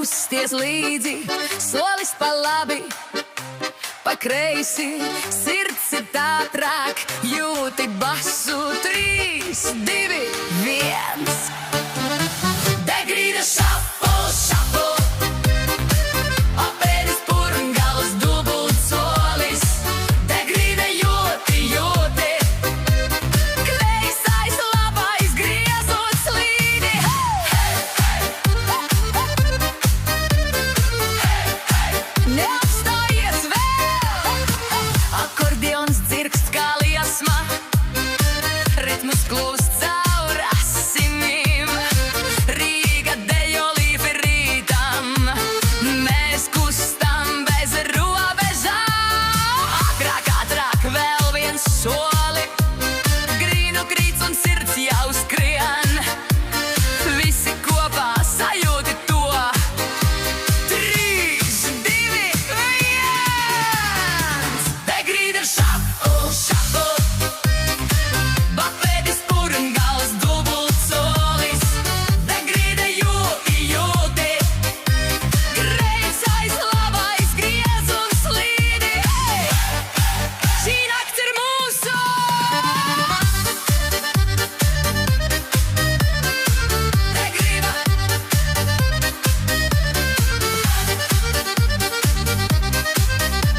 kusties līdzi, solis pa labi, pa kreisi, sirds ir ātrāk, jūti basu 3, 2, 1. Degrīda šapo, šapo, apēdis purngals, dubult solis. Degrīda jūti, jūti, kreisais, labais, griezot slīdi. Neapstājies vēl, akordions dzirkst kā liesma, ritmus klūst caur asinīm. Rīga dejo līvi rītam, mēs kustam bez robežām. Ātrāk, ātrāk, vēl viens soli, grīnu krīts un sirds jau skrien. Visi kopā sajūti to. 3, 2, 1. Degrīda šapo, šapo, bapēdis purngals, dubult solis. Degrīda jūti, jūti, kreisais, labais, griez un slīdi. Šī nakts ir mūsu! Degrīda!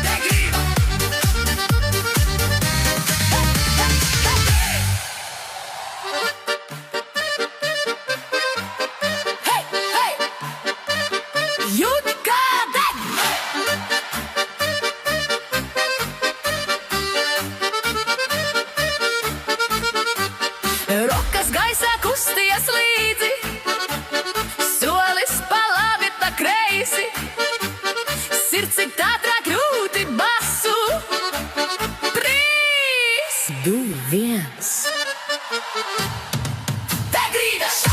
Degrīda! Hei, hei! Jūti kā deg! Rokas gaisā kusties līdzi, solis pa labi, pa kreisi, sirds ir ātrāk, jūti basu 3, 2, 1. Degrīda šapo!